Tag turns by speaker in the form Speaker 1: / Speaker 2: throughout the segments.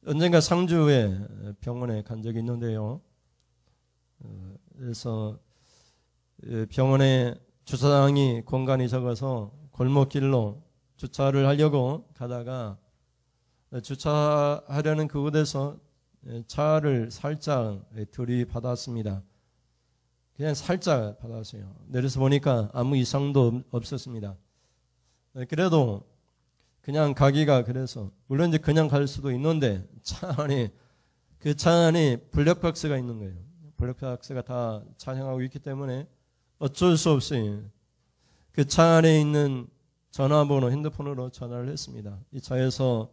Speaker 1: 언젠가 상주에 병원에 간 적이 있는데요. 그래서 병원에 주차장이 공간이 적어서 골목길로 주차를 하려고 가다가 주차하려는 그곳에서 차를 살짝 들이받았습니다. 그냥 살짝 받았어요. 내려서 보니까 아무 이상도 없었습니다. 그래도 그냥 가기가 그래서 물론 이제 그냥 갈 수도 있는데 그 차 안에 블랙박스가 있는 거예요. 블랙박스가 다 촬영하고 있기 때문에 어쩔 수 없이 그 차 안에 있는 전화번호 핸드폰으로 전화를 했습니다. 이 차에서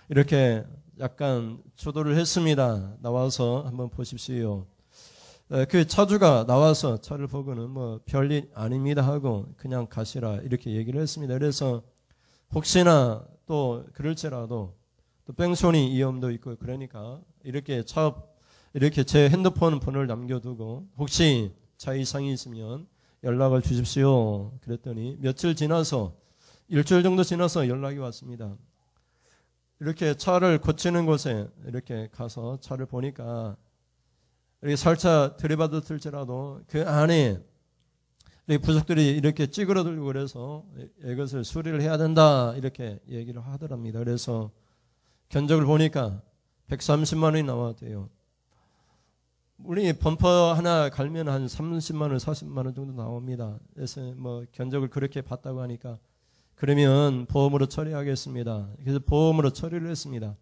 Speaker 1: 이렇게 약간 조도를 했습니다. 나와서 한번 보십시오. 그 차주가 나와서 차를 보고는 뭐 별일 아닙니다 하고 그냥 가시라 이렇게 얘기를 했습니다. 그래서 혹시나 또 그럴지라도 또 뺑소니 위험도 있고 그러니까 이렇게 이렇게 제 핸드폰 번호를 남겨두고 혹시 차 이상이 있으면 연락을 주십시오. 그랬더니 며칠 지나서 일주일 정도 지나서 연락이 왔습니다. 이렇게 차를 고치는 곳에 이렇게 가서 차를 보니까 이렇게 살짝 들이받았을지라도 그 안에 부속들이 이렇게 찌그러들고 그래서 이것을 수리를 해야 된다 이렇게 얘기를 하더랍니다. 그래서 견적을 보니까 130만 원이 나왔대요. 우리 범퍼 하나 갈면 한 30만 원, 40만 원 정도 나옵니다. 그래서 뭐 견적을 그렇게 받다고 하니까 그러면 보험으로 처리하겠습니다. 그래서 보험으로 처리를 했습니다.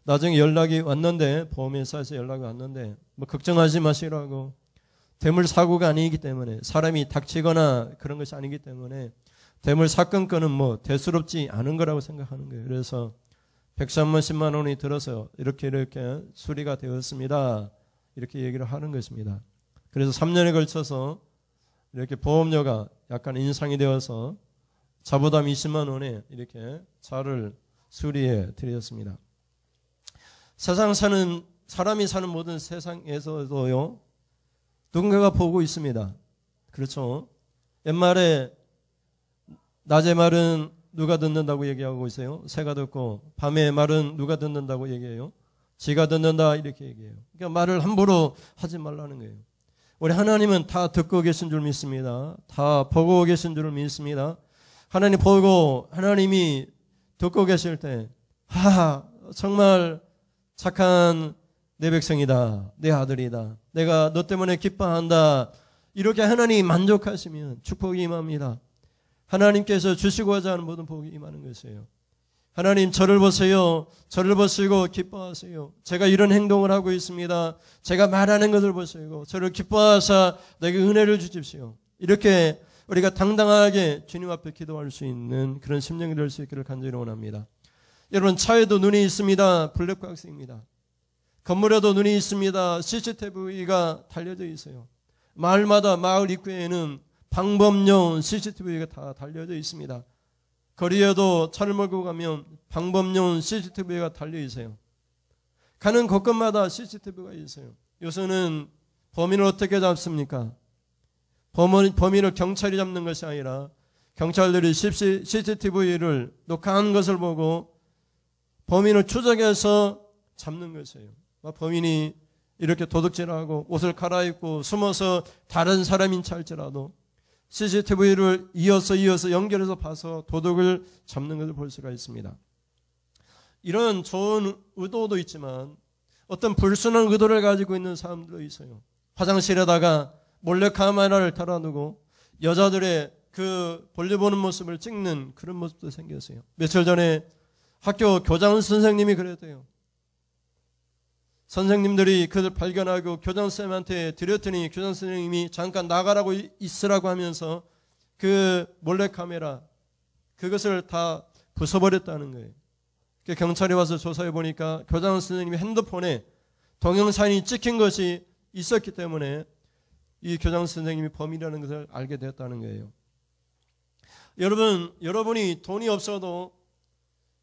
Speaker 1: 나중에 연락이 왔는데 보험회사에서 연락이 왔는데 뭐 걱정하지 마시라고 대물 사고가 아니기 때문에 사람이 닥치거나 그런 것이 아니기 때문에 대물 사건권은 뭐 대수롭지 않은 거라고 생각하는 거예요. 그래서 130만 원이 들어서 이렇게 수리가 되었습니다. 이렇게 얘기를 하는 것입니다. 그래서 3년에 걸쳐서 이렇게 보험료가 약간 인상이 되어서 자부담 20만 원에 이렇게 차를 수리해 드렸습니다. 사람이 사는 모든 세상에서도요, 누군가가 보고 있습니다. 그렇죠? 옛말에 낮의 말은 누가 듣는다고 얘기하고 있어요? 새가 듣고 밤의 말은 누가 듣는다고 얘기해요? 지가 듣는다 이렇게 얘기해요. 그러니까 말을 함부로 하지 말라는 거예요. 우리 하나님은 다 듣고 계신 줄 믿습니다. 다 보고 계신 줄 믿습니다. 하나님 보고 하나님이 듣고 계실 때 정말 착한 내 백성이다. 내 아들이다. 내가 너 때문에 기뻐한다. 이렇게 하나님이 만족하시면 축복이 임합니다. 하나님께서 주시고자 하는 모든 복이 임하는 것이에요. 하나님 저를 보세요. 저를 보시고 기뻐하세요. 제가 이런 행동을 하고 있습니다. 제가 말하는 것을 보시고 저를 기뻐하사 내게 은혜를 주십시오. 이렇게 우리가 당당하게 주님 앞에 기도할 수 있는 그런 심령이 될 수 있기를 간절히 원합니다. 여러분 차에도 눈이 있습니다. 블랙박스입니다. 건물에도 눈이 있습니다. CCTV가 달려져 있어요. 마을마다 마을 입구에는 방범용 CCTV가 다 달려져 있습니다. 거리에도 차를 몰고 가면 방범용 CCTV가 달려 있어요. 가는 곳곳마다 CCTV가 있어요. 요새는 범인을 어떻게 잡습니까? 범인을 경찰이 잡는 것이 아니라 경찰들이 CCTV를 녹화한 것을 보고 범인을 추적해서 잡는 것이에요. 범인이 이렇게 도둑질하고 옷을 갈아입고 숨어서 다른 사람인 차 할지라도 CCTV를 이어서 연결해서 봐서 도둑을 잡는 것을 볼 수가 있습니다. 이런 좋은 의도도 있지만 어떤 불순한 의도를 가지고 있는 사람들도 있어요. 화장실에다가 몰래 카메라를 달아두고 여자들의 그 볼일 보는 모습을 찍는 그런 모습도 생겼어요. 며칠 전에 학교 교장 선생님이 그랬대요. 선생님들이 그들 발견하고 교장선생님한테 드렸더니 교장선생님이 잠깐 나가라고 있으라고 하면서 그 몰래카메라 그것을 다 부숴버렸다는 거예요. 경찰이 와서 조사해 보니까 교장선생님이 핸드폰에 동영상이 찍힌 것이 있었기 때문에 이 교장선생님이 범인이라는 것을 알게 되었다는 거예요. 여러분이 돈이 없어도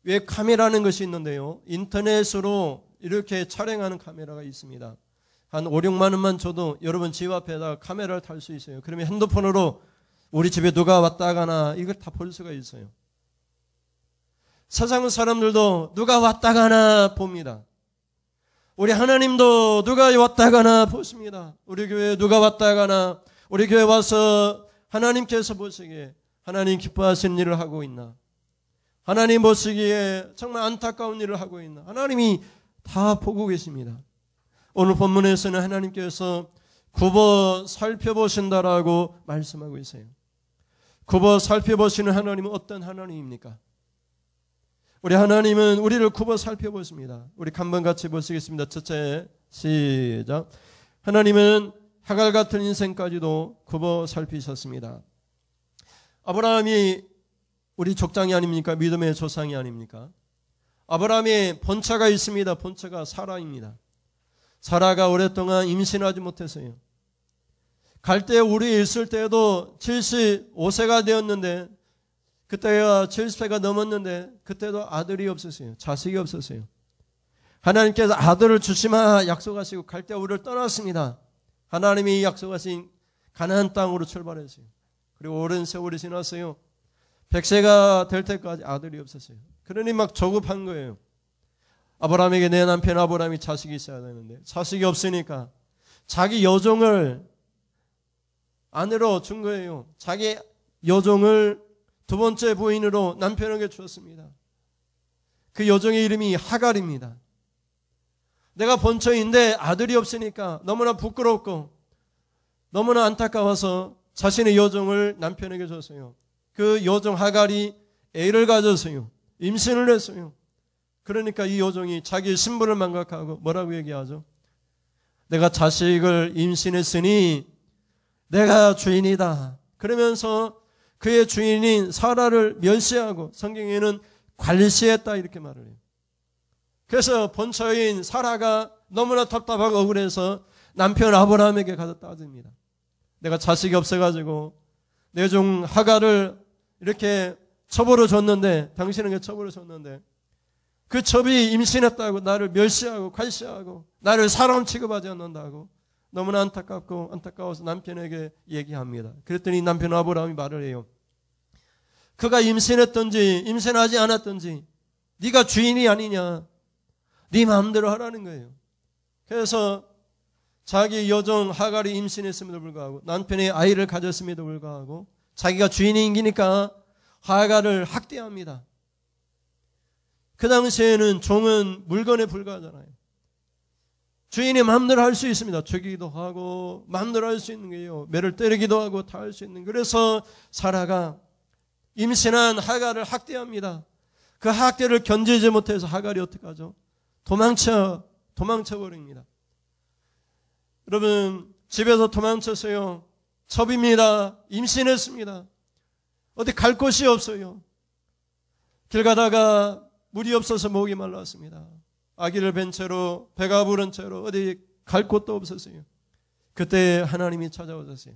Speaker 1: 왜 카메라라는 것이 있는데요. 인터넷으로 이렇게 촬영하는 카메라가 있습니다. 한 5, 6만 원만 줘도 여러분 집 앞에다가 카메라를 탈 수 있어요. 그러면 핸드폰으로 우리 집에 누가 왔다 가나 이걸 다 볼 수가 있어요. 세상 사람들도 누가 왔다 가나 봅니다. 우리 하나님도 누가 왔다 가나 보십니다. 우리 교회에 누가 왔다 가나 우리 교회 와서 하나님께서 보시기에 하나님 기뻐하시는 일을 하고 있나, 하나님 보시기에 정말 안타까운 일을 하고 있나, 하나님이 다 보고 계십니다. 오늘 본문에서는 하나님께서 굽어 살펴보신다라고 말씀하고 있어요. 굽어 살펴보시는 하나님은 어떤 하나님입니까? 우리 하나님은 우리를 굽어 살펴보십니다. 우리 한번 같이 보시겠습니다. 첫째, 시작. 하나님은 하갈 같은 인생까지도 굽어 살피셨습니다. 아브라함이 우리 족장이 아닙니까? 믿음의 조상이 아닙니까? 아브라함의 본처가 있습니다. 본처가 사라입니다. 사라가 오랫동안 임신하지 못했어요. 갈대 우리에 있을 때도 75세가 되었는데, 그때가 70세가 넘었는데 그때도 아들이 없었어요. 자식이 없었어요. 하나님께서 아들을 주시마 약속하시고 갈대 우리를 떠났습니다. 하나님이 약속하신 가나안 땅으로 출발했어요. 그리고 오랜 세월이 지났어요. 100세가 될 때까지 아들이 없었어요. 그러니 막 조급한 거예요. 아브라함에게 내 남편 아브라함이 자식이 있어야 되는데 자식이 없으니까 자기 여종을 아내로 준 거예요. 자기 여종을 두 번째 부인으로 남편에게 주었습니다. 그 여종의 이름이 하갈입니다. 내가 본처인데 아들이 없으니까 너무나 부끄럽고 너무나 안타까워서 자신의 여종을 남편에게 줬어요. 그 여종 하갈이 애를 가졌어요. 임신을 했어요. 그러니까 이 여종이 자기의 신분을 망각하고 뭐라고 얘기하죠? 내가 자식을 임신했으니 내가 주인이다. 그러면서 그의 주인인 사라를 멸시하고 성경에는 관시했다 이렇게 말을 해요. 그래서 본처인 사라가 너무나 답답하고 억울해서 남편 아브라함에게 가서 따집니다. 내가 자식이 없어가지고 내 종 하갈을 이렇게 첩으로 줬는데, 당신에게 첩으로 줬는데 그 첩이 임신했다고 나를 멸시하고 관시하고 나를 사람 취급하지 않는다고 너무나 안타까워서 남편에게 얘기합니다. 그랬더니 남편 아브라함이 말을 해요. 그가 임신했든지 임신하지 않았든지 네가 주인이 아니냐, 네 마음대로 하라는 거예요. 그래서 자기 여종 하갈이 임신했음에도 불구하고 남편의 아이를 가졌음에도 불구하고 자기가 주인이니까 하갈을 학대합니다. 그 당시에는 종은 물건에 불과하잖아요. 주인이 마음대로 할 수 있습니다. 죽이기도 하고 마음대로 할 수 있는 거예요. 매를 때리기도 하고 다 할 수 있는. 그래서 사라가 임신한 하갈을 학대합니다. 그 학대를 견디지 못해서 하갈이 어떻게 하죠? 도망쳐 버립니다. 여러분, 집에서 도망쳤어요. 첩입니다. 임신했습니다. 어디 갈 곳이 없어요. 길 가다가 물이 없어서 목이 말랐습니다. 아기를 뵌 채로 배가 부른 채로 어디 갈 곳도 없었어요. 그때 하나님이 찾아오셨어요.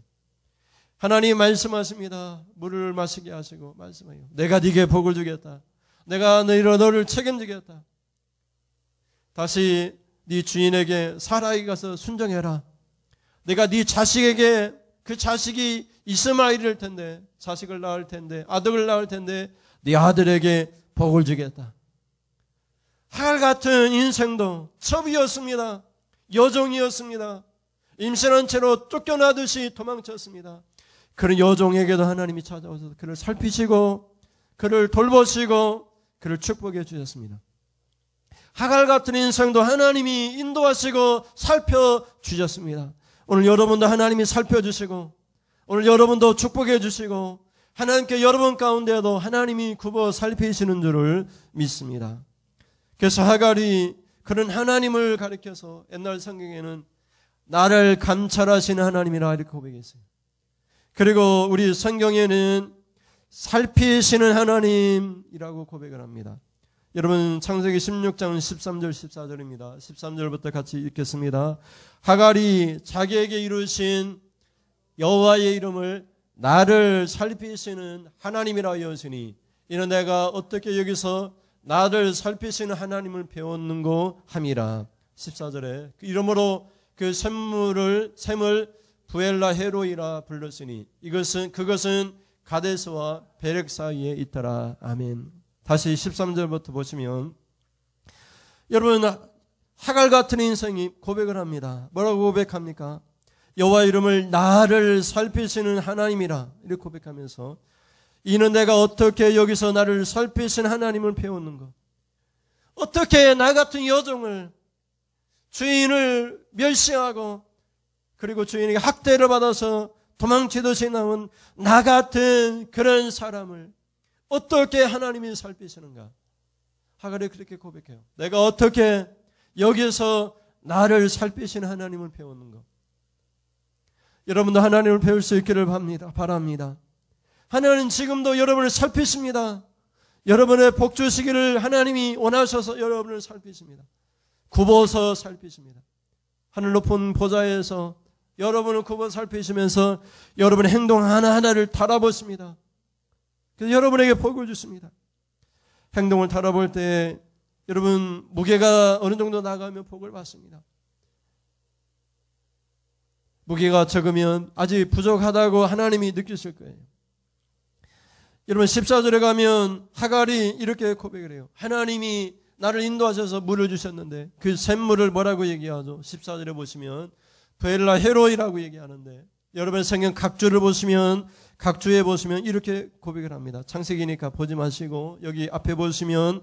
Speaker 1: 하나님이 말씀하십니다. 물을 마시게 하시고 말씀해요. 내가 네게 복을 주겠다. 내가 너를 책임지겠다. 다시 네 주인에게 사라에게 가서 순종해라. 내가 네 자식에게, 그 자식이 이스마엘일 텐데, 자식을 낳을 텐데, 아들을 낳을 텐데 네 아들에게 복을 주겠다. 하갈 같은 인생도 첩이었습니다. 여종이었습니다. 임신한 채로 쫓겨나듯이 도망쳤습니다. 그런 여종에게도 하나님이 찾아오셔서 그를 살피시고 그를 돌보시고 그를 축복해 주셨습니다. 하갈 같은 인생도 하나님이 인도하시고 살펴주셨습니다. 오늘 여러분도 하나님이 살펴주시고 오늘 여러분도 축복해 주시고 하나님께 여러분 가운데도 하나님이 굽어 살피시는 줄을 믿습니다. 그래서 하갈이 그런 하나님을 가리켜서 옛날 성경에는 나를 감찰하시는 하나님이라 이렇게 고백했어요. 그리고 우리 성경에는 살피시는 하나님이라고 고백을 합니다. 여러분, 창세기 16장 13절 14절입니다. 13절부터 같이 읽겠습니다. 하갈이 자기에게 이루신 여호와의 이름을 나를 살피시는 하나님이라 여으시니 이는 내가 어떻게 여기서 나를 살피시는 하나님을 배웠는고 함이라. 14절에 그 이름으로 그 샘을 부엘라 헤로이라 불렀으니 그것은 가데스와 베렉 사이에 있더라. 아멘. 다시 13절부터 보시면 여러분, 하갈 같은 인생이 고백을 합니다. 뭐라고 고백합니까? 여호와 이름을 나를 살피시는 하나님이라 이렇게 고백하면서 이는 내가 어떻게 여기서 나를 살피신 하나님을 배웠는가? 어떻게 나 같은 여종을 주인을 멸시하고 그리고 주인에게 학대를 받아서 도망치듯이 나온 나 같은 그런 사람을 어떻게 하나님이 살피시는가? 하갈이 그렇게 고백해요. 내가 어떻게 여기서 나를 살피시는 하나님을 배웠는가? 여러분도 하나님을 배울 수 있기를 바랍니다. 하나님은 지금도 여러분을 살피십니다. 여러분의 복 주시기를 하나님이 원하셔서 여러분을 살피십니다. 굽어서 살피십니다. 하늘 높은 보좌에서 여러분을 굽어 살피시면서 여러분의 행동 하나하나를 달아보십니다. 그래서 여러분에게 복을 주십니다. 행동을 달아볼 때 여러분 무게가 어느 정도 나가면 복을 받습니다. 무게가 적으면 아직 부족하다고 하나님이 느끼실 거예요. 여러분 14절에 가면 하갈이 이렇게 고백을 해요. 하나님이 나를 인도하셔서 물을 주셨는데 그 샘물을 뭐라고 얘기하죠? 14절에 보시면 베엘라 헤로이라고 얘기하는데 여러분 성경 각주를 보시면 각주에 보시면 이렇게 고백을 합니다. 창세기니까 보지 마시고 여기 앞에 보시면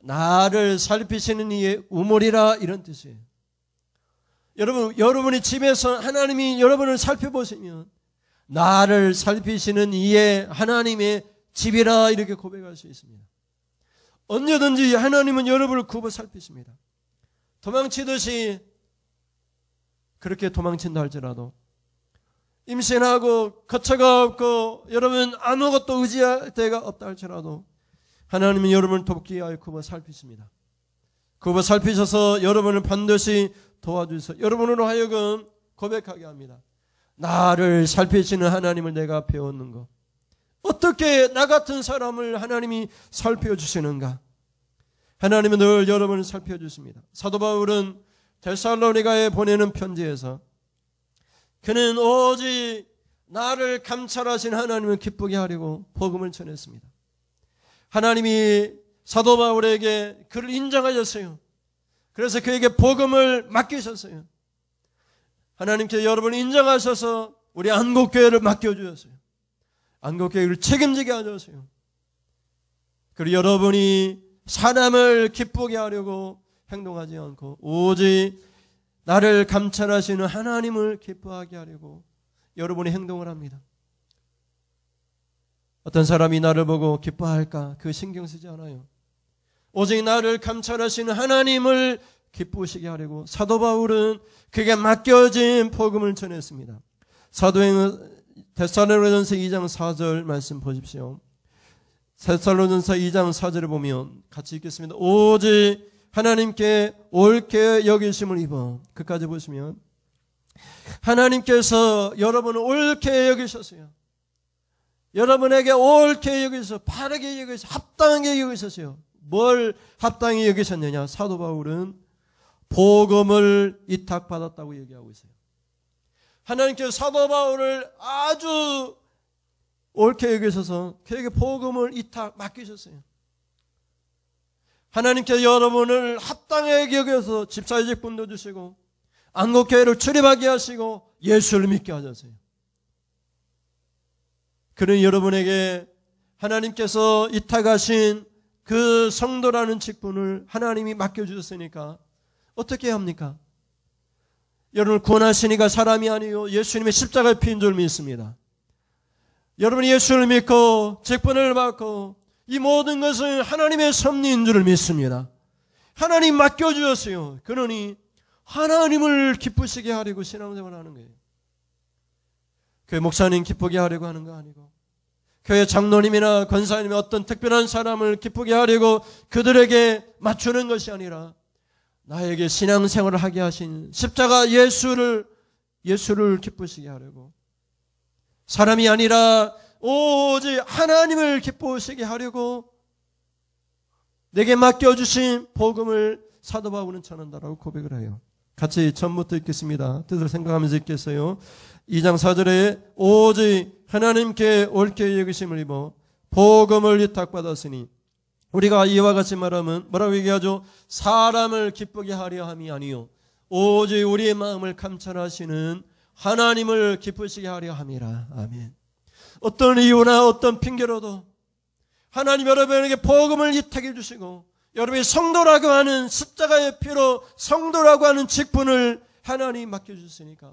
Speaker 1: 나를 살피시는 이의 우물이라 이런 뜻이에요. 여러분이 집에서 하나님이 여러분을 살펴보시면 나를 살피시는 이의 하나님의 집이라 이렇게 고백할 수 있습니다. 언제든지 하나님은 여러분을 굽어 살피십니다. 도망치듯이 그렇게 도망친다 할지라도 임신하고 거처가 없고 여러분 아무것도 의지할 데가 없다 할지라도 하나님은 여러분을 돕기 위하여 굽어 살피십니다. 굽어 살피셔서 여러분을 반드시 도와주셔서 여러분으로 하여금 고백하게 합니다. 나를 살피시는 하나님을 내가 배웠는 것. 어떻게 나 같은 사람을 하나님이 살펴주시는가? 하나님은 늘 여러분을 살펴주십니다. 사도 바울은 데살로니가에 보내는 편지에서 그는 오직 나를 감찰하신 하나님을 기쁘게 하려고 복음을 전했습니다. 하나님이 사도 바울에게 그를 인정하셨어요. 그래서 그에게 복음을 맡기셨어요. 하나님께 여러분을 인정하셔서 우리 안국교회를 맡겨주셨어요. 안국교회를 책임지게 하셨어요. 그리고 여러분이 사람을 기쁘게 하려고 행동하지 않고 오직 나를 감찰하시는 하나님을 기뻐하게 하려고 여러분이 행동을 합니다. 어떤 사람이 나를 보고 기뻐할까? 그 신경 쓰지 않아요. 오직 나를 감찰하시는 하나님을 기쁘시게 하려고 사도 바울은 그에게 맡겨진 복음을 전했습니다. 사도행전 데살로니가전서 2장 4절 말씀 보십시오. 데살로니가전서 2장 4절을 보면 같이 읽겠습니다. 오직 하나님께 옳게 여기심을 입어. 끝까지 보시면 하나님께서 여러분을 옳게 여기셨어요. 여러분에게 옳게 여기셔서 바르게 여기셔서 합당하게 여기셨어요. 뭘 합당히 여기셨느냐? 사도 바울은 복음을 위탁받았다고 얘기하고 있어요. 하나님께서 사도 바울을 아주 옳게 여기셔서 그에게 복음을 위탁 맡기셨어요. 하나님께서 여러분을 합당하게 여겨서 집사직 분도 주시고 안국교회를 출입하게 하시고 예수를 믿게 하셨어요. 그는 여러분에게 하나님께서 위탁하신 그 성도라는 직분을 하나님이 맡겨주셨으니까 어떻게 합니까? 여러분을 구원하시니까 사람이 아니요 예수님의 십자가에 피인 줄 믿습니다. 여러분이 예수를 믿고 직분을 받고 이 모든 것은 하나님의 섭리인 줄 믿습니다. 하나님 맡겨주셨어요. 그러니 하나님을 기쁘시게 하려고 신앙생활을 하는 거예요. 교회 목사님 기쁘게 하려고 하는 거 아니고 교회 장로님이나 권사님이 어떤 특별한 사람을 기쁘게 하려고 그들에게 맞추는 것이 아니라 나에게 신앙생활을 하게 하신 십자가 예수를 기쁘시게 하려고 사람이 아니라 오직 하나님을 기쁘시게 하려고 내게 맡겨주신 복음을 사도 바울은 전한다라고 고백을 해요. 같이 전부터 읽겠습니다. 뜻을 생각하면서 읽겠어요. 2장 4절에 오직 하나님께 옳게 여기심을 입어 복음을 위탁받았으니 우리가 이와 같이 말하면 뭐라고 얘기하죠? 사람을 기쁘게 하려 함이 아니요 오직 우리의 마음을 감찰하시는 하나님을 기쁘시게 하려 함이라. 아멘. 어떤 이유나 어떤 핑계로도 하나님 여러분에게 복음을 이택해 주시고 여러분이 성도라고 하는 십자가의 피로 성도라고 하는 직분을 하나님 맡겨주셨으니까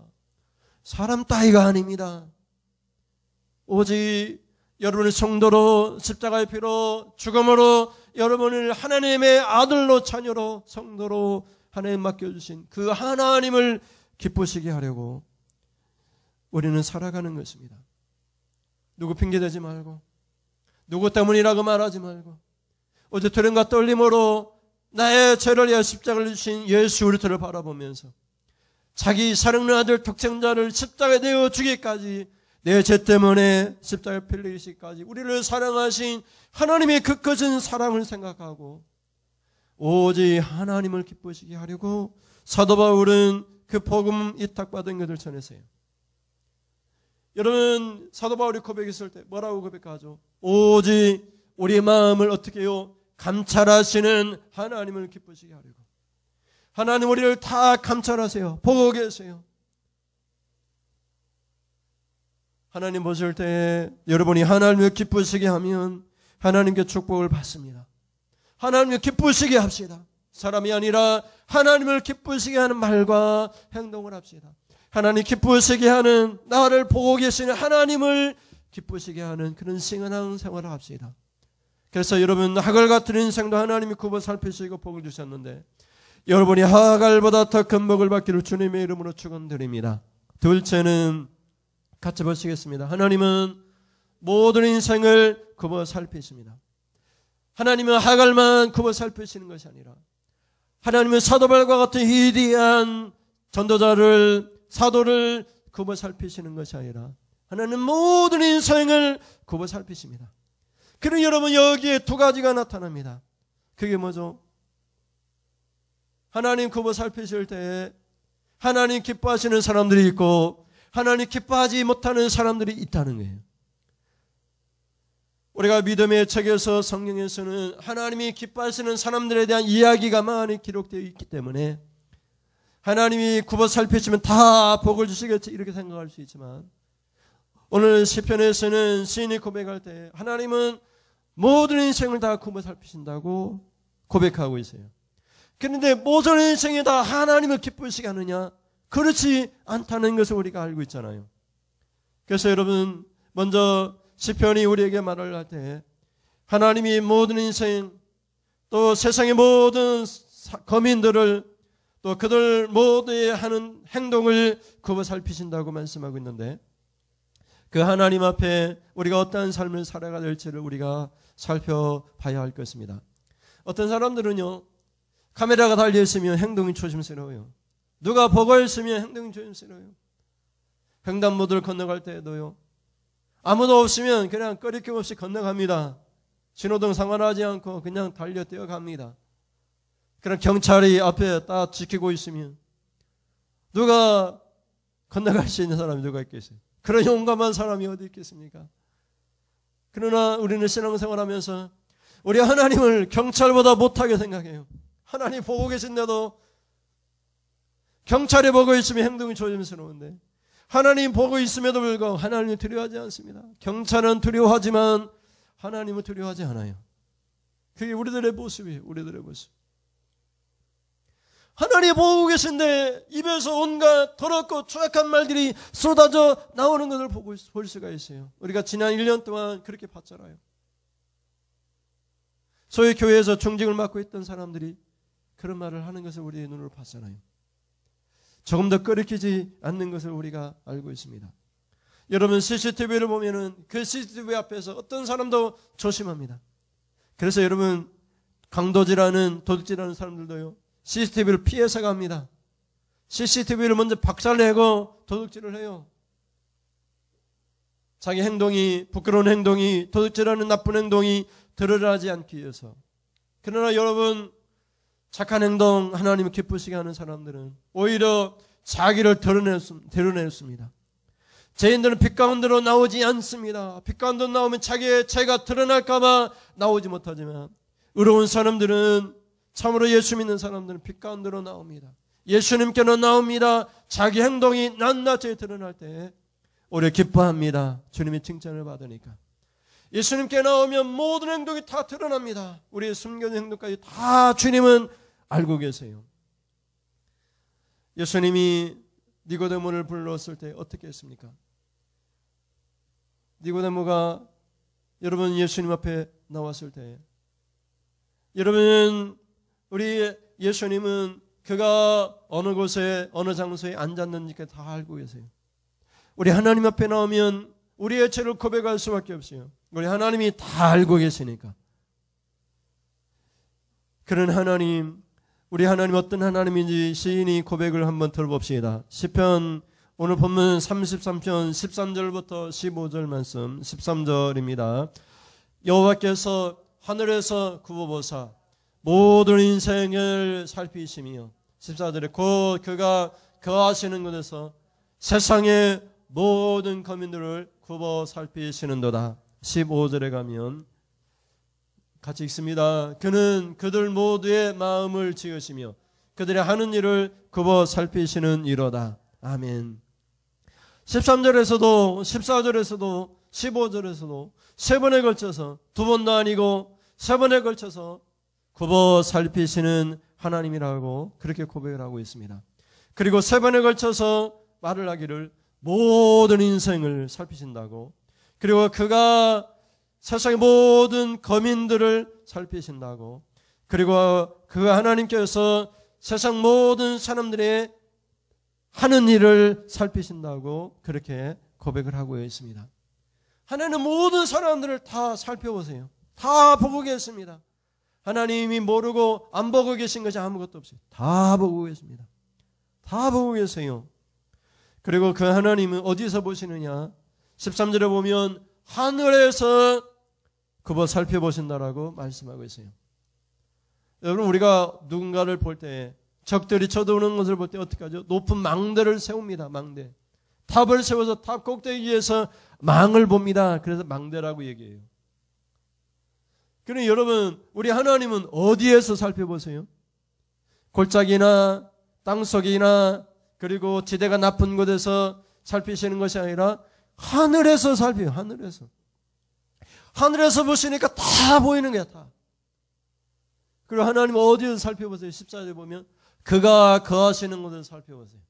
Speaker 1: 사람 따위가 아닙니다. 오직 여러분의 성도로 십자가의 피로 죽음으로 여러분을 하나님의 아들로 자녀로 성도로 하나님 맡겨주신 그 하나님을 기쁘시게 하려고 우리는 살아가는 것입니다. 누구 핑계대지 말고 누구 때문이라고 말하지 말고 오직 두려움과 떨림으로 나의 죄를 위하여 십자가를 주신 예수 그리스도를 바라보면서 자기 사랑하는 아들 독생자를 십자가에 내어 주기까지 내 죄 때문에 십자가에 필리시기까지 우리를 사랑하신 하나님의 그 커진 사랑을 생각하고 오직 하나님을 기쁘시게 하려고 사도 바울은 그 복음 이탁받은 것을 전했어요. 여러분 사도 바울이 고백했을 때 뭐라고 고백하죠? 오직 우리의 마음을 어떻게 해요? 감찰하시는 하나님을 기쁘시게 하려고. 하나님 우리를 다 감찰하세요. 보고 계세요. 하나님 보실 때 여러분이 하나님을 기쁘시게 하면 하나님께 축복을 받습니다. 하나님을 기쁘시게 합시다. 사람이 아니라 하나님을 기쁘시게 하는 말과 행동을 합시다. 하나님 기쁘시게 하는 나를 보고 계시는 하나님을 기쁘시게 하는 그런 신앙 생활을 합시다. 그래서 여러분 하갈 같은 인생도 하나님이 굽어 살피시고 복을 주셨는데 여러분이 하갈보다 더 큰 복을 받기를 주님의 이름으로 축원드립니다. 둘째는 같이 보시겠습니다. 하나님은 모든 인생을 굽어 살피십니다. 하나님은 하갈만 굽어 살피시는 것이 아니라 하나님은 사도 바울과 같은 위대한 전도자를 사도를 굽어 살피시는 것이 아니라 하나님은 모든 인생을 굽어 살피십니다. 그럼 여러분 여기에 두 가지가 나타납니다. 그게 뭐죠? 하나님 굽어 살피실 때 하나님 기뻐하시는 사람들이 있고 하나님 기뻐하지 못하는 사람들이 있다는 거예요. 우리가 믿음의 책에서 성경에서는 하나님이 기뻐하시는 사람들에 대한 이야기가 많이 기록되어 있기 때문에 하나님이 굽어 살피시면 다 복을 주시겠지 이렇게 생각할 수 있지만 오늘 시편에서는 시인이 고백할 때 하나님은 모든 인생을 다 굽어 살피신다고 고백하고 있어요. 그런데 모든 인생이 다 하나님을 기쁘시게 하느냐? 그렇지 않다는 것을 우리가 알고 있잖아요. 그래서 여러분 먼저 시편이 우리에게 말을 할 때 하나님이 모든 인생 또 세상의 모든 거민들을 또 그들 모두의 하는 행동을 굽어 살피신다고 말씀하고 있는데 그 하나님 앞에 우리가 어떠한 삶을 살아가야 될지를 우리가 살펴봐야 할 것입니다. 어떤 사람들은요 카메라가 달려있으면 행동이 조심스러워요. 누가 보고 있으면 행동이 조심스러워요. 횡단보도를 건너갈 때에도요 아무도 없으면 그냥 꺼리낌 없이 건너갑니다. 신호등 상관하지 않고 그냥 달려 뛰어갑니다. 그럼 경찰이 앞에 딱 지키고 있으면 누가 건너갈 수 있는 사람이 누가 있겠어요? 그런 용감한 사람이 어디 있겠습니까? 그러나 우리는 신앙생활하면서 우리 하나님을 경찰보다 못하게 생각해요. 하나님 보고 계신데도 경찰이 보고 있으면 행동이 조심스러운데 하나님 보고 있음에도 불구하고 하나님을 두려워하지 않습니다. 경찰은 두려워하지만 하나님은 두려워하지 않아요. 그게 우리들의 모습이에요. 우리들의 모습. 하나님 보고 계신데 입에서 온갖 더럽고 추악한 말들이 쏟아져 나오는 것을 볼 수가 있어요. 우리가 지난 1년 동안 그렇게 봤잖아요. 소위 교회에서 중직을 맡고 있던 사람들이 그런 말을 하는 것을 우리의 눈으로 봤잖아요. 조금 더 꺼리키지 않는 것을 우리가 알고 있습니다. 여러분 CCTV를 보면은 그 CCTV 앞에서 어떤 사람도 조심합니다. 그래서 여러분 강도질하는 도둑질하는 사람들도요 CCTV를 피해서 갑니다. CCTV를 먼저 박살내고 도둑질을 해요. 자기 행동이 부끄러운 행동이 도둑질하는 나쁜 행동이 드러나지 않기 위해서. 그러나 여러분 착한 행동 하나님을 기쁘시게 하는 사람들은 오히려 자기를 드러냈습니다. 죄인들은 빛 가운데로 나오지 않습니다. 빛 가운데로 나오면 자기의 죄가 드러날까 봐 나오지 못하지만 의로운 사람들은, 참으로 예수 믿는 사람들은 빛 가운데로 나옵니다. 예수님께로 나옵니다. 자기 행동이 낱낱이 드러날 때 오래 기뻐합니다. 주님의 칭찬을 받으니까. 예수님께 나오면 모든 행동이 다 드러납니다. 우리의 숨겨진 행동까지 다 주님은 알고 계세요. 예수님이 니고데모를 불렀을 때 어떻게 했습니까? 니고데모가 여러분 예수님 앞에 나왔을 때, 여러분 우리 예수님은 그가 어느 곳에 어느 장소에 앉았는지 다 알고 계세요. 우리 하나님 앞에 나오면 우리의 죄를 고백할 수밖에 없어요. 우리 하나님이 다 알고 계시니까. 그런 하나님, 우리 하나님 어떤 하나님인지 시인이 고백을 한번 들어봅시다. 시편 오늘 본문 33편 13절부터 15절 말씀, 13절입니다. 여호와께서 하늘에서 굽어보사 모든 인생을 살피시며, 14절에 곧 그가 거하시는 곳에서 세상의 모든 거민들을 굽어 살피시는도다. 15절에 가면 같이 읽습니다. 그는 그들 모두의 마음을 지으시며 그들의 하는 일을 굽어 살피시는 이로다. 아멘. 13절에서도 14절에서도 15절에서도 세 번에 걸쳐서, 두 번도 아니고 세 번에 걸쳐서 굽어 살피시는 하나님이라고 그렇게 고백을 하고 있습니다. 그리고 세 번에 걸쳐서 말을 하기를 모든 인생을 살피신다고, 그리고 그가 세상의 모든 거민들을 살피신다고, 그리고 그 하나님께서 세상 모든 사람들의 하는 일을 살피신다고 그렇게 고백을 하고 있습니다. 하나님은 모든 사람들을 다 살펴보세요. 다 보고 계십니다. 하나님이 모르고 안 보고 계신 것이 아무것도 없어요. 다 보고 계십니다. 다 보고 계세요. 그리고 그 하나님은 어디서 보시느냐? 13절에 보면 하늘에서 굽어 살펴보신다라고 말씀하고 있어요. 여러분, 우리가 누군가를 볼 때, 적들이 쳐들어오는 것을 볼 때 어떻게 하죠? 높은 망대를 세웁니다. 망대. 탑을 세워서 탑 꼭대기에서 망을 봅니다. 그래서 망대라고 얘기해요. 그러니 여러분, 우리 하나님은 어디에서 살펴보세요? 골짜기나 땅속이나 그리고 지대가 나쁜 곳에서 살피시는 것이 아니라 하늘에서 살펴요. 하늘에서. 하늘에서 보시니까 다 보이는 거야. 다. 그리고 하나님은 어디에서 살펴보세요? 14절에 보면 그가 거하시는 곳을 살펴보세요.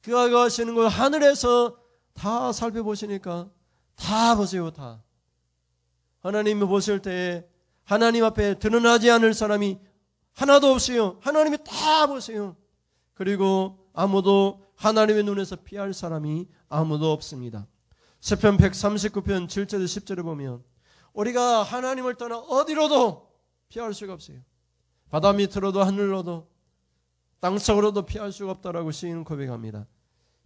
Speaker 1: 그가 거하시는 곳 하늘에서 다 살펴보시니까 다 보세요. 다. 하나님이 보실 때 하나님 앞에 드러나지 않을 사람이 하나도 없어요. 하나님이 다 보세요. 그리고 아무도 하나님의 눈에서 피할 사람이 아무도 없습니다. 시편 139편 7절에 10절에 보면 우리가 하나님을 떠나 어디로도 피할 수가 없어요. 바다 밑으로도 하늘로도 땅속으로도 피할 수가 없다라고 시인은 고백합니다.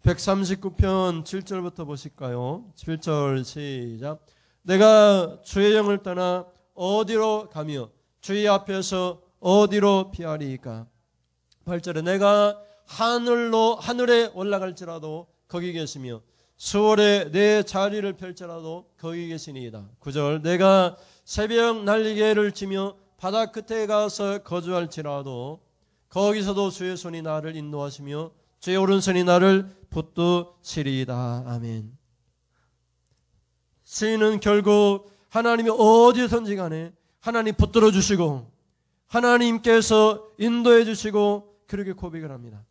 Speaker 1: 139편 7절부터 보실까요? 7절 시작. 내가 주의 영을 떠나 어디로 가며 주의 앞에서 어디로 피하리이까? 8절에 내가 하늘에 올라갈지라도 거기 계시며 수월에 내 자리를 펼지라도 거기 계시니이다. 9절 내가 새벽 날개를 치며 바다 끝에 가서 거주할지라도 거기서도 주의 손이 나를 인도하시며 주의 오른손이 나를 붙드시리이다. 아멘. 시인은 결국 하나님이 어디선지 간에 하나님 붙들어 주시고 하나님께서 인도해 주시고 그렇게 고백을 합니다.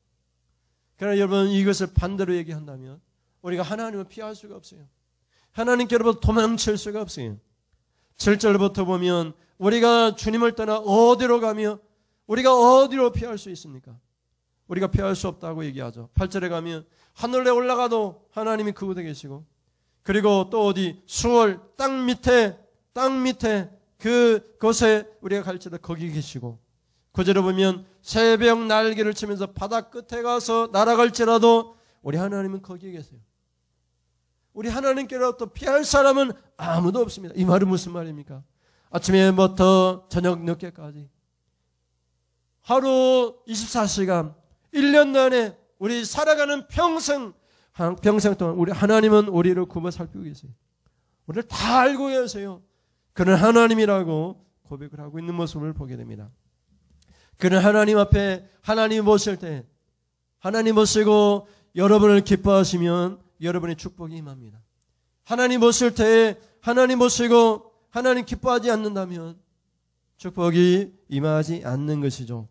Speaker 1: 그러나 여러분, 이것을 반대로 얘기한다면 우리가 하나님을 피할 수가 없어요. 하나님께로부터 도망칠 수가 없어요. 7절부터 보면 우리가 주님을 떠나 어디로 가며 우리가 어디로 피할 수 있습니까? 우리가 피할 수 없다고 얘기하죠. 8절에 가면 하늘에 올라가도 하나님이 그곳에 계시고, 그리고 또 어디 수월 땅 밑에 그곳에 우리가 갈지라도 거기 계시고, 9절에 보면 새벽 날개를 치면서 바다 끝에 가서 날아갈지라도 우리 하나님은 거기에 계세요. 우리 하나님께로부터 피할 사람은 아무도 없습니다. 이 말은 무슨 말입니까? 아침에부터 저녁 늦게까지 하루 24시간 1년 내내 우리 살아가는 평생 동안 우리 하나님은 우리를 굽어 살피고 계세요. 우리를 다 알고 계세요. 그런 하나님이라고 고백을 하고 있는 모습을 보게 됩니다. 그는 하나님 앞에 하나님 보실 때 하나님 보시고 여러분을 기뻐하시면 여러분의 축복이 임합니다. 하나님 보실 때 하나님 보시고 하나님 기뻐하지 않는다면 축복이 임하지 않는 것이죠.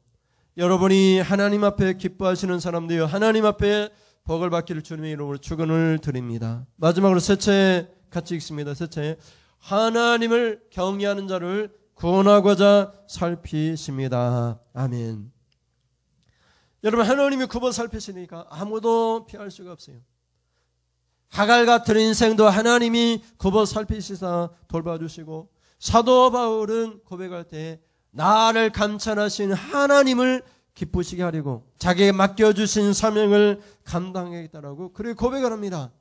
Speaker 1: 여러분이 하나님 앞에 기뻐하시는 사람들이요 하나님 앞에 복을 받기를 주님의 이름으로 축원을 드립니다. 마지막으로 셋째 같이 읽습니다. 셋째, 하나님을 경외하는 자를 구원하고자 살피십니다. 아멘. 여러분, 하나님이 굽어 살피시니까 아무도 피할 수가 없어요. 하갈 같은 인생도 하나님이 굽어 살피시사 돌봐주시고, 사도 바울은 고백할 때 나를 감찰하신 하나님을 기쁘시게 하려고 자기에게 맡겨주신 사명을 감당하겠다라고 그렇게 고백을 합니다.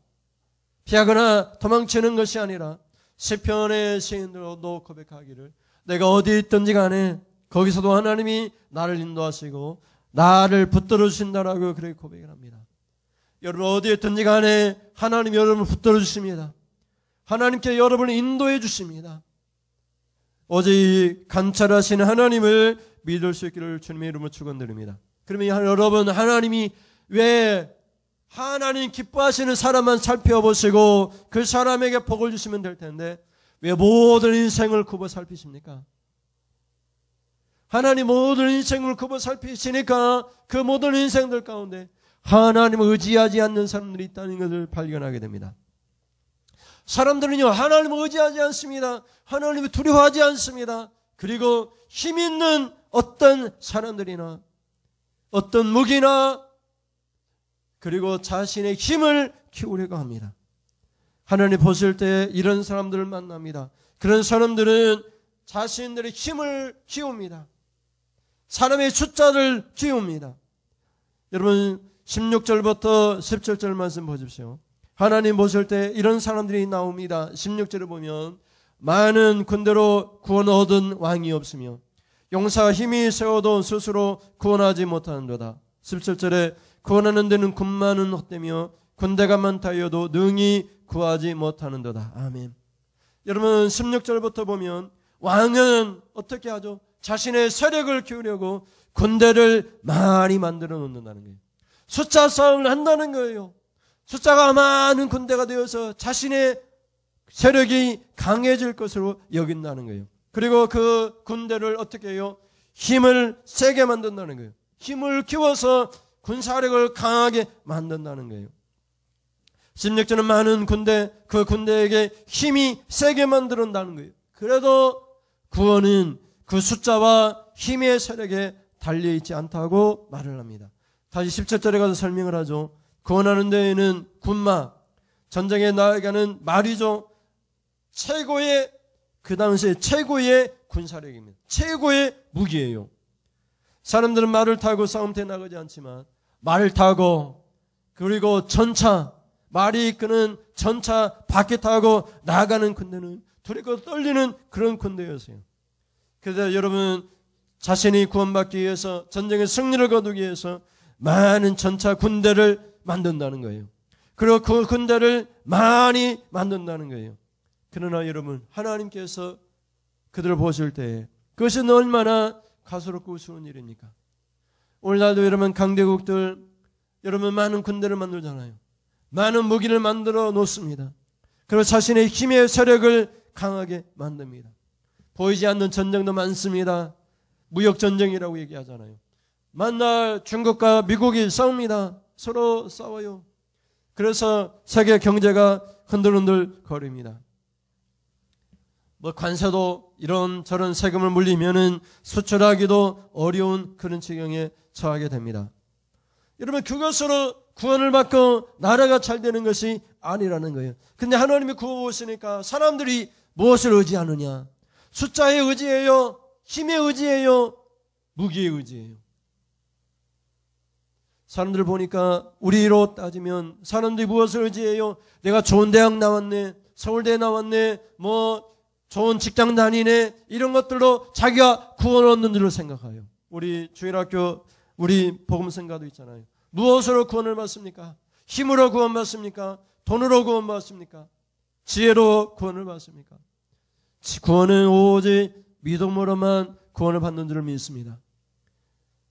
Speaker 1: 피하거나 도망치는 것이 아니라 시편의 시인들도 고백하기를 내가 어디 있든지 간에 거기서도 하나님이 나를 인도하시고 나를 붙들어 주신다라고 그렇게 고백을 합니다. 여러분 어디에 있든지 간에 하나님이 여러분을 붙들어 주십니다. 하나님께 여러분을 인도해 주십니다. 오직 감찰하시는 하나님을 믿을 수 있기를 주님의 이름으로 축원드립니다. 그러면 여러분 하나님이 왜 하나님 기뻐하시는 사람만 살펴보시고 그 사람에게 복을 주시면 될 텐데 왜 모든 인생을 굽어 살피십니까? 하나님 모든 인생을 굽어 살피시니까 그 모든 인생들 가운데 하나님을 의지하지 않는 사람들이 있다는 것을 발견하게 됩니다. 사람들은요 하나님을 의지하지 않습니다. 하나님을 두려워하지 않습니다. 그리고 힘 있는 어떤 사람들이나 어떤 무기나 그리고 자신의 힘을 키우려고 합니다. 하나님 보실 때 이런 사람들을 만납니다. 그런 사람들은 자신들의 힘을 키웁니다. 사람의 숫자를 키웁니다. 여러분 16절부터 17절 말씀 보십시오. 하나님 보실 때 이런 사람들이 나옵니다. 16절을 보면 많은 군대로 구원 얻은 왕이 없으며 용사가 힘이 세워도 스스로 구원하지 못하는도다. 17절에 구원하는 데는 군마는 헛되며 군대가 많다 하여도 능히 구하지 못하는도다. 아멘. 여러분 16절부터 보면 왕은 어떻게 하죠? 자신의 세력을 키우려고 군대를 많이 만들어 놓는다는 거예요. 숫자 싸움을 한다는 거예요. 숫자가 많은 군대가 되어서 자신의 세력이 강해질 것으로 여긴다는 거예요. 그리고 그 군대를 어떻게 해요? 힘을 세게 만든다는 거예요. 힘을 키워서 군사력을 강하게 만든다는 거예요. 16절은 많은 군대, 그 군대에게 힘이 세게 만든다는 거예요. 그래도 구원은 그 숫자와 힘의 세력에 달려있지 않다고 말을 합니다. 다시 17절에 가서 설명을 하죠. 구원하는 데에는 군마, 전쟁에 나아가는 말이죠. 최고의 그 당시에 최고의 군사력입니다. 최고의 무기예요. 사람들은 말을 타고 싸움터에 나가지 않지만 말을 타고 그리고 전차, 말이 이끄는 전차 바퀴 타고 나가는 군대는 두렵고 떨리는 그런 군대였어요. 그래서 여러분 자신이 구원받기 위해서 전쟁의 승리를 거두기 위해서 많은 전차 군대를 만든다는 거예요. 그리고 그 군대를 많이 만든다는 거예요. 그러나 여러분 하나님께서 그들을 보실 때 그것이 얼마나 가소롭고 우스운 일입니까? 오늘날도 여러분 강대국들 여러분 많은 군대를 만들잖아요. 많은 무기를 만들어 놓습니다. 그리고 자신의 힘의 세력을 강하게 만듭니다. 보이지 않는 전쟁도 많습니다. 무역전쟁이라고 얘기하잖아요. 만날 중국과 미국이 싸웁니다. 서로 싸워요. 그래서 세계 경제가 흔들흔들 거립니다. 관세도 이런 저런 세금을 물리면은 수출하기도 어려운 그런 지경에 처하게 됩니다. 여러분 그것으로 구원을 받고 나라가 잘 되는 것이 아니라는 거예요. 근데 하나님이 구워오시니까 사람들이 무엇을 의지하느냐? 숫자에 의지해요? 힘에 의지해요? 무기에 의지해요? 사람들 보니까 우리로 따지면 사람들이 무엇을 의지해요? 내가 좋은 대학 나왔네, 서울대 나왔네, 좋은 직장 다니네, 이런 것들로 자기가 구원 얻는 줄로 생각해요. 우리 주일학교 우리 복음성가도 있잖아요. 무엇으로 구원을 받습니까? 힘으로 구원받습니까? 돈으로 구원받습니까? 지혜로 구원을 받습니까? 구원은 오직 믿음으로만 구원을 받는 줄을 믿습니다.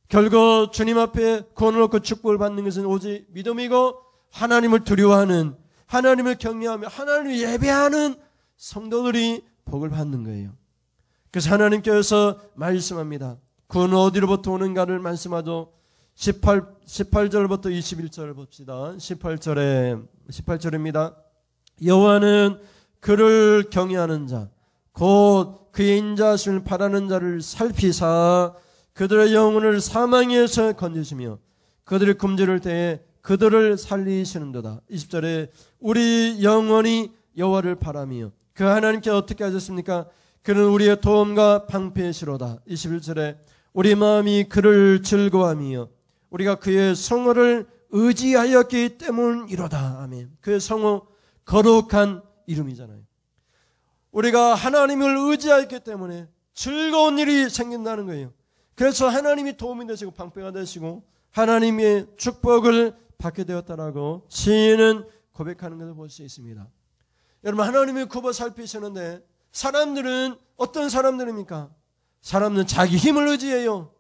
Speaker 1: 결국 주님 앞에 구원을 얻고 축복을 받는 것은 오직 믿음이고 하나님을 두려워하는, 하나님을 경외하며 하나님을 예배하는 성도들이 복을 받는 거예요. 그래서 하나님께서 말씀합니다. 구원은 어디로부터 오는가를 말씀하죠. 18절부터 21절을 봅시다. 18절입니다. 여호와는 그를 경외하는 자 곧 그의 인자하심을 바라는 자를 살피사 그들의 영혼을 사망에서 건지시며 그들의 굶주릴 때에 그들을 살리시는도다. 20절에 우리 영혼이 여호와를 바라며 그 하나님께 어떻게 하셨습니까? 그는 우리의 도움과 방패시로다. 21절에 우리 마음이 그를 즐거워하며 우리가 그의 성호를 의지하였기 때문이로다. 아멘. 그의 성호, 거룩한 이름이잖아요. 우리가 하나님을 의지하였기 때문에 즐거운 일이 생긴다는 거예요. 그래서 하나님이 도움이 되시고 방패가 되시고 하나님의 축복을 받게 되었다라고 시인은 고백하는 것을 볼 수 있습니다. 여러분, 하나님이 굽어 살피시는데 사람들은 어떤 사람들입니까? 사람은 자기 힘을 의지해요.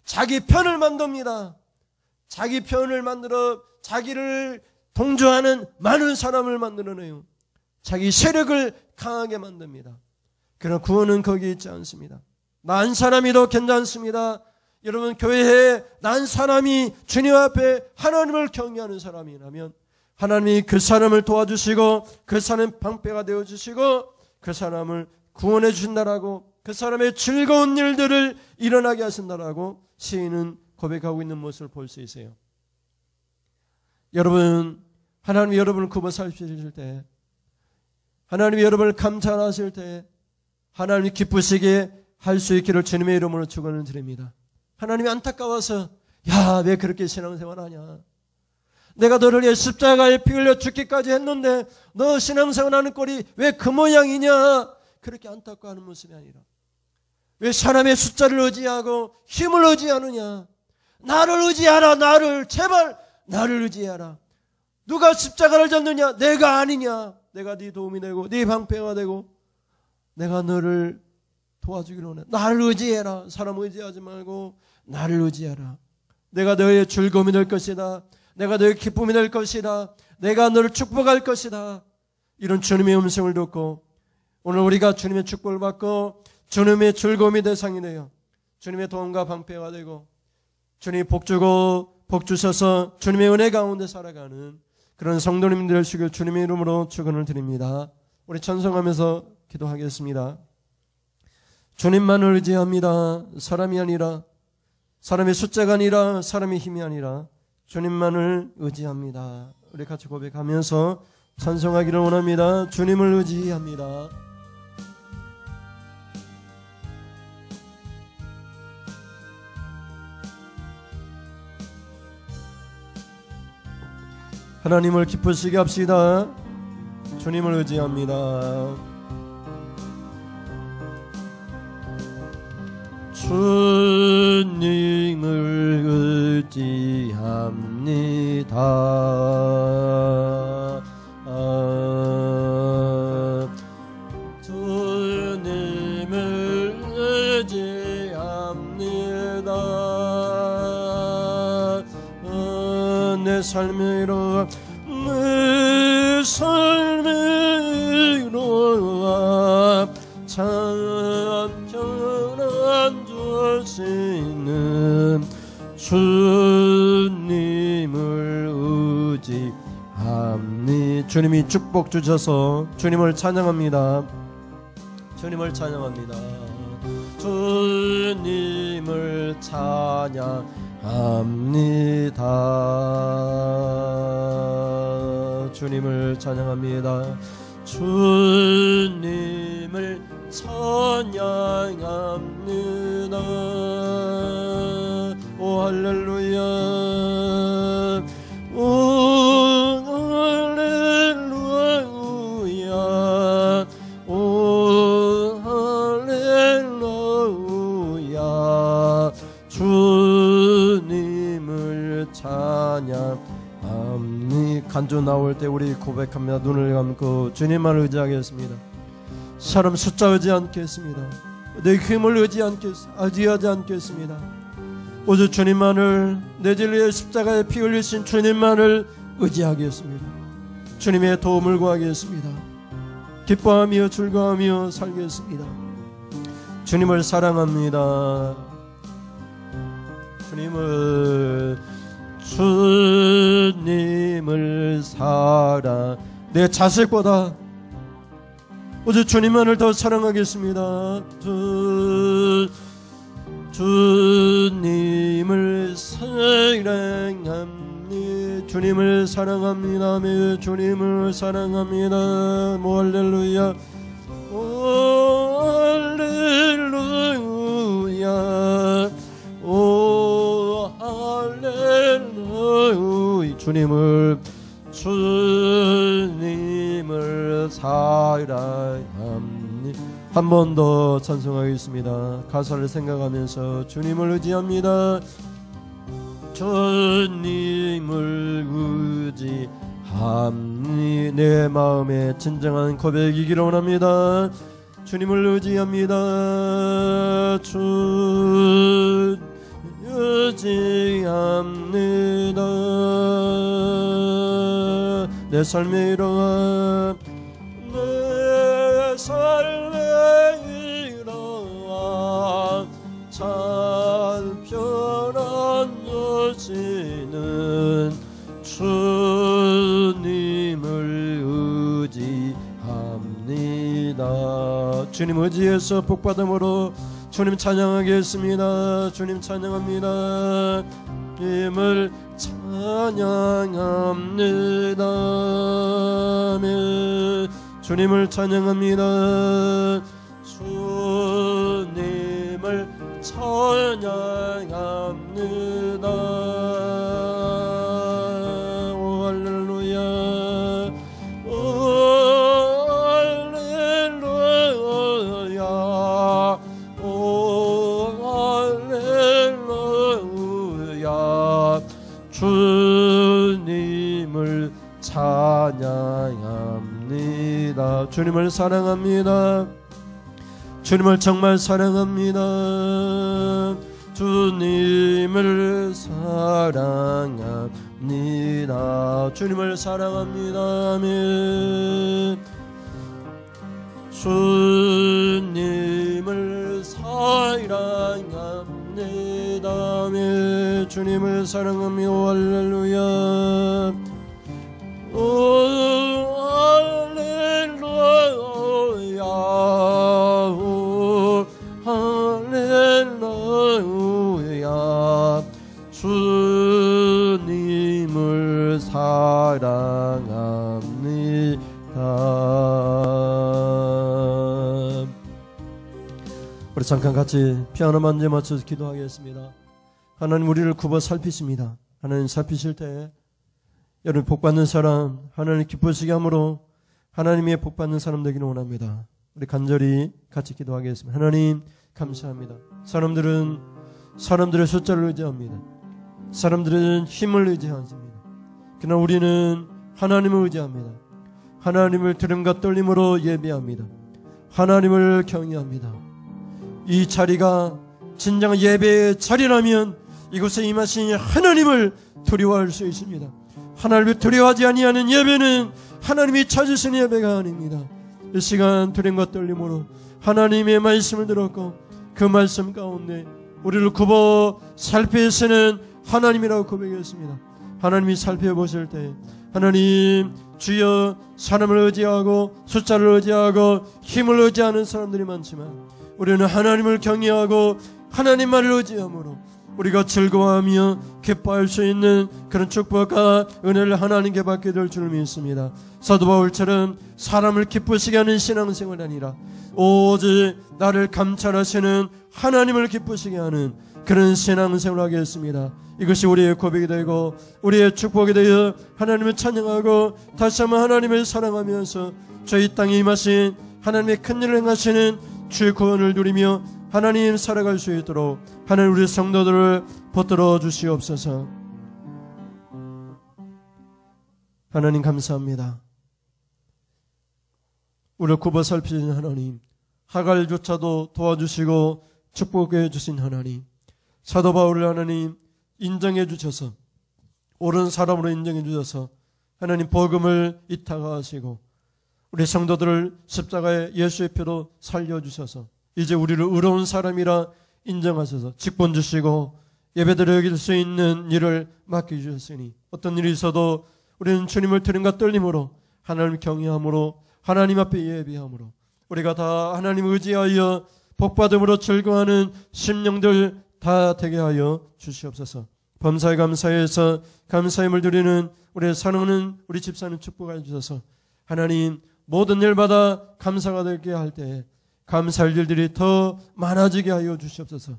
Speaker 1: 자기 편을 만듭니다. 자기 편을 만들어 자기를 동조하는 많은 사람을 만들어내요. 자기 세력을 강하게 만듭니다. 그러나 구원은 거기에 있지 않습니다. 난 사람이 더 괜찮습니다. 여러분, 교회에 난 사람이 주님 앞에 하나님을 경외하는 사람이라면 하나님이 그 사람을 도와주시고 그 사람의 방패가 되어주시고 그 사람을 구원해 주신다라고, 그 사람의 즐거운 일들을 일어나게 하신다라고 시인은 고백하고 있는 모습을 볼 수 있어요. 여러분, 하나님이 여러분을 굽어 살피실 때, 하나님이 여러분을 감찰하실 때 하나님이 기쁘시게 할 수 있기를 주님의 이름으로 축원을 드립니다. 하나님이 안타까워서 야, 왜 그렇게 신앙생활하냐, 내가 너를 위해 십자가에 피 흘려 죽기까지 했는데 너 신앙생활하는 꼴이 왜 그 모양이냐, 그렇게 안타까워하는 모습이 아니라 왜 사람의 숫자를 의지하고 힘을 의지하느냐. 나를 의지하라. 나를, 제발 나를 의지하라. 누가 십자가를 졌느냐? 내가 아니냐. 내가 네 도움이 되고 네 방패가 되고 내가 너를 도와주기로 원해. 나를 의지해라. 사람 의지하지 말고 나를 의지하라. 내가 너의 즐거움이 될 것이다. 내가 너의 기쁨이 될 것이다. 내가 너를 축복할 것이다. 이런 주님의 음성을 듣고 오늘 우리가 주님의 축복을 받고 주님의 즐거움의 대상이 되어 주님의 도움과 방패가 되고 주님이 복 주고 복 주셔서 주님의 은혜 가운데 살아가는 그런 성도님들 되시길 주님의 이름으로 축원을 드립니다. 우리 찬송하면서 기도하겠습니다. 주님만을 의지합니다. 사람이 아니라, 사람의 숫자가 아니라, 사람의 힘이 아니라 주님만을 의지합니다. 우리 같이 고백하면서 찬송하기를 원합니다. 주님을 의지합니다. 하나님을 기쁘시게 합시다. 주님을 의지합니다. 주님을 의지합니다. 주님을 의지합니다. 내 삶의 이루어 내 삶의 이루어 참 편안 주시는 주님을 의지합니다. 주님이 축복 주셔서 주님을 찬양합니다. 주님을 찬양합니다. 주님을 찬양합니다. 주님을 찬양합니다. 주님을 찬양합니다. 오 할렐루야, 오 할렐루야, 오 할렐루야. 주님을 찬양합니다. 간주 나올 때 우리 고백합니다. 눈을 감고 주님만 의지하겠습니다. 사람 숫자 의지 않겠습니다. 내 힘을 의지하지 않겠습니다. 오직 주님만을, 내 진리의 십자가에 피 흘리신 주님만을 의지하겠습니다. 주님의 도움을 구하겠습니다. 기뻐하며 즐거워하며 살겠습니다. 주님을 사랑합니다. 주님을 사랑, 내 자식보다 오직 주님만을 더 사랑하겠습니다. 주님을 사랑합니다. 주님을 사랑합니다. 주님을 사랑합니다. 할렐루야. 할렐루야. 할렐루야. 주님을 사랑합니다. 한 번 더 찬송하겠습니다. 가사를 생각하면서 주님을 의지합니다. 주님을 의지합니다. 내 마음의 진정한 고백이기를 원합니다. 주님을 의지합니다. 주 의지합니다. 내 삶의 이러한, 내 삶의 이러한 잘 변함없이는 주님을 의지합니다. 주님 의지해서 복받음으로 주님 찬양하겠습니다. 주님 찬양합니다. 주님을 찬양합니다. 주님을 찬양합니다. 주님을 찬양합니다. 오 할렐루야. 오 할렐루야. 오 할렐루야. 주님을 찬양합니다. 주님을 사랑합니다. 주님을 정말 사랑합니다. 주님을 사랑합니다. 주님을 사랑합니다. 아멘. 주님을 사랑합니다. 아멘. 주님을 사랑합니다. 할렐루야. 오 할렐루야. 오 할렐루야. 주님을 사랑합니다. 우리 잠깐 같이 피아노만 좀 맞춰서 기도하겠습니다. 하나님 우리를 굽어 살피십니다. 하나님 살피실 때 여러분 복받는 사람, 하나님 기쁘시게 함으로 하나님의 복받는 사람 되기를 원합니다. 우리 간절히 같이 기도하겠습니다. 하나님 감사합니다. 사람들의 숫자를 의지합니다. 사람들은 힘을 의지하십니다. 그러나 우리는 하나님을 의지합니다. 하나님을 들음과 떨림으로 예배합니다. 하나님을 경외합니다. 이 자리가 진정한 예배의 자리라면 이곳에 임하신 하나님을 두려워할 수 있습니다. 하나님을 두려워하지 아니하는 예배는 하나님이 찾으신 예배가 아닙니다. 이 시간 두려움과 떨림으로 하나님의 말씀을 들었고 그 말씀 가운데 우리를 굽어 살피시는 하나님이라고 고백했습니다. 하나님이 살펴보실 때 하나님 주여 사람을 의지하고 숫자를 의지하고 힘을 의지하는 사람들이 많지만 우리는 하나님을 경외하고 하나님만을 의지함으로 우리가 즐거워하며 기뻐할 수 있는 그런 축복과 은혜를 하나님께 받게 될 줄 믿습니다. 사도 바울처럼 사람을 기쁘시게 하는 신앙생활이 아니라 오직 나를 감찰하시는 하나님을 기쁘시게 하는 그런 신앙생활을 하겠습니다. 이것이 우리의 고백이 되고 우리의 축복이 되어 하나님을 찬양하고 다시 한번 하나님을 사랑하면서 저희 땅에 임하신 하나님의 큰일을 행하시는 주의 구원을 누리며 하나님 살아갈 수 있도록 하나님 우리 성도들을 붙들어 주시옵소서. 하나님 감사합니다. 우리를 굽어 살피시는 하나님, 하갈조차도 도와주시고 축복해 주신 하나님, 사도 바울을 하나님 인정해 주셔서, 옳은 사람으로 인정해 주셔서 하나님 복음을 이타하시고 우리 성도들을 십자가의 예수의 피로 살려주셔서 이제 우리를 의로운 사람이라 인정하셔서 직분 주시고 예배드릴 수 있는 일을 맡겨주셨으니 어떤 일이 있어도 우리는 주님을 드림과 떨림으로, 하나님 경외함으로, 하나님 앞에 예비함으로 우리가 다 하나님 의지하여 복받음으로 즐거워하는 심령들 다 되게 하여 주시옵소서. 범사에 감사해서 감사함을 드리는 우리의 사랑하는 우리 집사님 축복해 주셔서 하나님 모든 일마다 감사가 되게 할 때에 감사할 일들이 더 많아지게 하여 주시옵소서.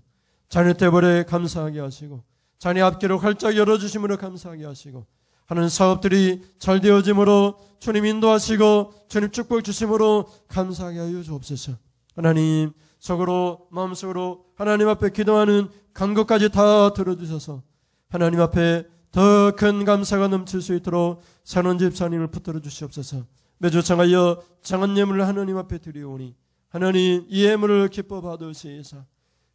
Speaker 1: 자녀 때벌에 감사하게 하시고 자녀 앞길을 활짝 열어주심으로 감사하게 하시고 하는 사업들이 잘 되어짐으로 주님 인도하시고 주님 축복 주심으로 감사하게 하여 주옵소서. 하나님 속으로 마음속으로 하나님 앞에 기도하는 간구까지 다 들어주셔서 하나님 앞에 더 큰 감사가 넘칠 수 있도록 사는 집사님을 붙들어 주시옵소서. 매주 청하여 장한 예물을 하나님 앞에 드리오니 하나님 이 예물을 기뻐 받으시사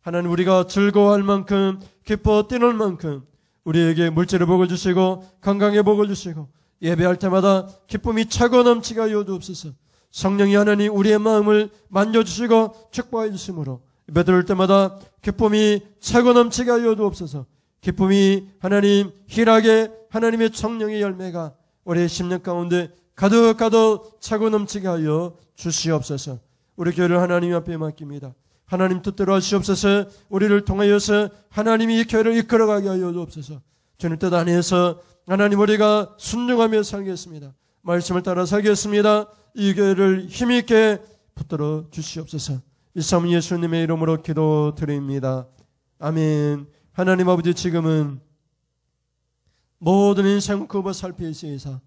Speaker 1: 하나님 우리가 즐거워할 만큼 기뻐 뛰놀 만큼 우리에게 물질의 복을 주시고 건강의 복을 주시고 예배할 때마다 기쁨이 차고 넘치게 하여 주옵소서. 성령이 하나님 우리의 마음을 만져주시고 축복해 주심으로 예배 드릴 때마다 기쁨이 차고 넘치게 하여 주옵소서. 기쁨이 하나님 희락의 하나님의 성령의 열매가 우리의 심령 가운데 가득가득 차고 넘치게 하여 주시옵소서. 우리 교회를 하나님 앞에 맡깁니다. 하나님 뜻대로 하시옵소서. 우리를 통하여서 하나님이 이 교회를 이끌어가게 하여 주옵소서. 주님 뜻 안에서 하나님 우리가 순종하며 살겠습니다. 말씀을 따라 살겠습니다. 이 교회를 힘있게 붙들어 주시옵소서. 이 삶 예수님의 이름으로 기도드립니다. 아멘. 하나님 아버지, 지금은 모든 인생 굽어 살피시사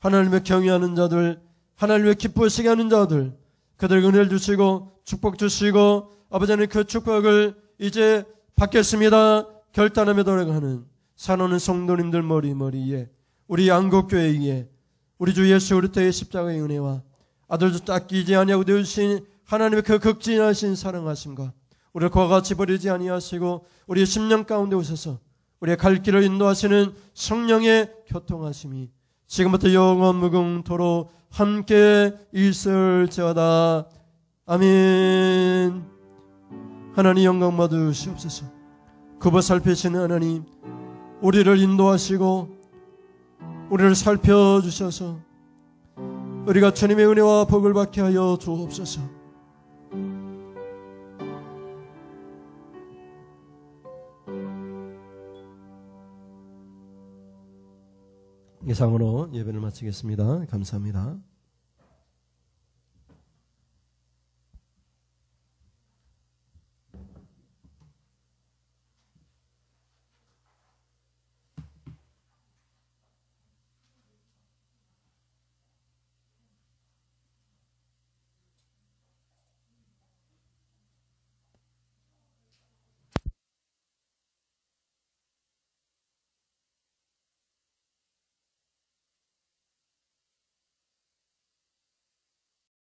Speaker 1: 하나님의 경외하는 자들, 하나님의 기쁘시게 하는 자들, 그들에게 은혜를 주시고 축복 주시고 아버지 하나님 그 축복을 이제 받겠습니다 결단하며 돌아가는 사랑하는 성도님들 머리에 우리 양곡교회에 우리 주 예수 그리스도의 십자가의 은혜와 아들도 아끼지 아니하고 되신 하나님의 그 극진하신 사랑하심과 우리를 그와 같이 버리지 아니하시고 우리의 심령 가운데 오셔서 우리의 갈 길을 인도하시는 성령의 교통하심이 지금부터 영원 무궁토록 함께 있을지어다. 아멘. 하나님 영광 받으시옵소서. 굽어 살피시는 하나님, 우리를 인도하시고 우리를 살펴주셔서 우리가 주님의 은혜와 복을 받게 하여 주옵소서. 이상으로 예배를 마치겠습니다. 감사합니다.